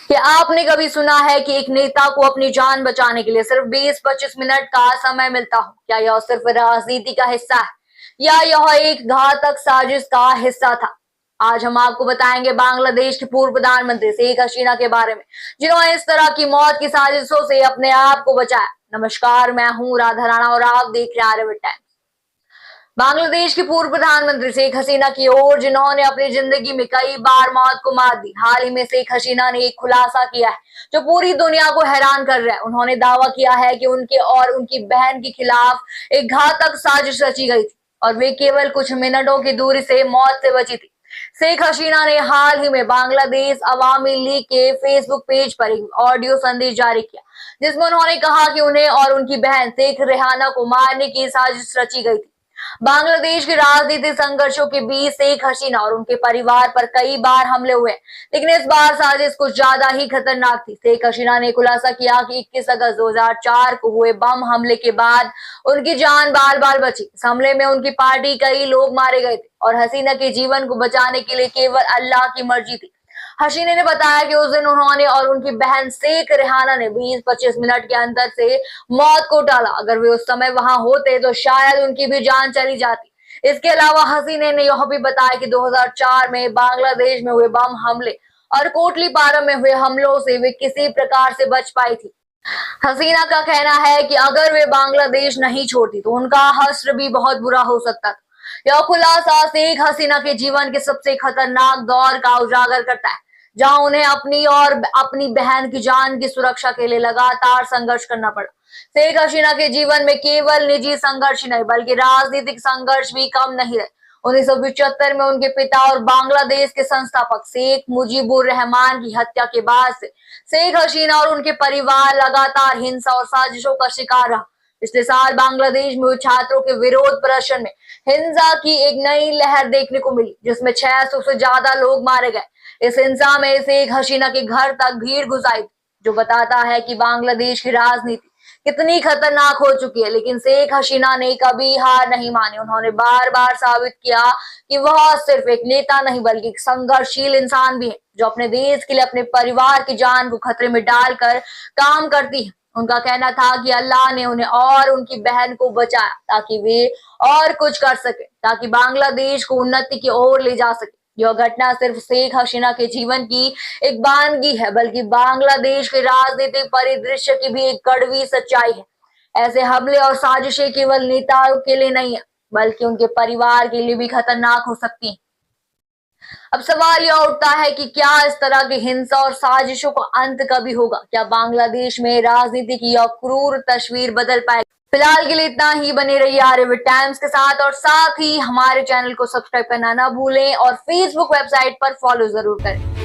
क्या आपने कभी सुना है कि एक नेता को अपनी जान बचाने के लिए सिर्फ 20-25 मिनट का समय मिलता हो? क्या यह सिर्फ राजनीति का हिस्सा है या यह एक घातक साजिश का हिस्सा था? आज हम आपको बताएंगे बांग्लादेश के पूर्व प्रधानमंत्री शेख हसीना के बारे में, जिन्होंने इस तरह की मौत की साजिशों से अपने आप को बचाया। नमस्कार, मैं हूं राधा राणा और आप देख रहे हैं आर्यभट्ट टाइम्स। बांग्लादेश के पूर्व प्रधानमंत्री शेख हसीना की ओर, जिन्होंने अपनी जिंदगी में कई बार मौत को मात दी। हाल ही में शेख हसीना ने एक खुलासा किया है जो पूरी दुनिया को हैरान कर रहा है। उन्होंने दावा किया है कि उनके और उनकी बहन के खिलाफ एक घातक साजिश रची गई थी और वे केवल कुछ मिनटों की दूरी से मौत से बची थी। शेख हसीना ने हाल ही में बांग्लादेश अवामी लीग के फेसबुक पेज पर एक ऑडियो संदेश जारी किया, जिसमें उन्होंने कहा कि उन्हें और उनकी बहन शेख रेहाना को मारने की साजिश रची गई थी। बांग्लादेश के राजनीतिक संघर्षों के बीच शेख हसीना और उनके परिवार पर कई बार हमले हुए, लेकिन इस बार साजिश कुछ ज्यादा ही खतरनाक थी। शेख हसीना ने खुलासा किया कि 21 अगस्त 2004 को हुए बम हमले के बाद उनकी जान बाल बाल बची। इस हमले में उनकी पार्टी कई लोग मारे गए थे और हसीना के जीवन को बचाने के लिए केवल अल्लाह की मर्जी थी। हसीना ने बताया कि उस दिन उन्होंने और उनकी बहन शेख रेहाना ने 20-25 मिनट के अंतर से मौत को टाला। अगर वे उस समय वहां होते तो शायद उनकी भी जान चली जाती। इसके अलावा हसीना ने यह भी बताया कि 2004 में बांग्लादेश में हुए बम हमले और कोटलीपारम में हुए हमलों से वे किसी प्रकार से बच पाई थी। हसीना का कहना है कि अगर वे बांग्लादेश नहीं छोड़ती तो उनका हश्र भी बहुत बुरा हो सकता था। यह खुलासा शेख हसीना के जीवन के सबसे खतरनाक दौर का उजागर करता है, जहां उन्हें अपनी और अपनी बहन की जान की सुरक्षा के लिए लगातार संघर्ष करना पड़ा। शेख हसीना के जीवन में केवल निजी संघर्ष नहीं बल्कि राजनीतिक संघर्ष भी कम नहीं रहे। 1975 में उनके पिता और बांग्लादेश के संस्थापक शेख मुजीबुर रहमान की हत्या के बाद से शेख हसीना और उनके परिवार लगातार हिंसा और साजिशों का शिकार रहा। पिछले साल बांग्लादेश में हुए छात्रों के विरोध प्रदर्शन में हिंसा की एक नई लहर देखने को मिली, जिसमें 600 से ज्यादा लोग मारे गए। इस हिंसा में शेख हसीना के घर तक भीड़ घुस आई, जो बताता है कि बांग्लादेश की राजनीति कितनी खतरनाक हो चुकी है। लेकिन शेख हसीना ने कभी हार नहीं मानी। उन्होंने बार बार साबित किया कि वह सिर्फ एक नेता नहीं बल्कि एक संघर्षशील इंसान भी है, जो अपने देश के लिए अपने परिवार की जान को खतरे में डालकर काम करती है। उनका कहना था कि अल्लाह ने उन्हें और उनकी बहन को बचाया ताकि वे और कुछ कर सके, ताकि बांग्लादेश को उन्नति की ओर ले जा सके। यह घटना सिर्फ शेख हसीना के जीवन की एक वानगी है, बल्कि बांग्लादेश के राजनीतिक परिदृश्य की भी एक कड़वी सच्चाई है। ऐसे हमले और साजिशें केवल नेताओं के लिए नहीं है, बल्कि उनके परिवार के लिए भी खतरनाक हो सकती हैं। अब सवाल यह उठता है कि क्या इस तरह की हिंसा और साजिशों का अंत कभी होगा? क्या बांग्लादेश में राजनीति की यह क्रूर तस्वीर बदल पाएगी? फिलहाल के लिए इतना ही। बने रहिए आर्यभट्ट टाइम्स के साथ और साथ ही हमारे चैनल को सब्सक्राइब करना ना भूलें और फेसबुक वेबसाइट पर फॉलो जरूर करें।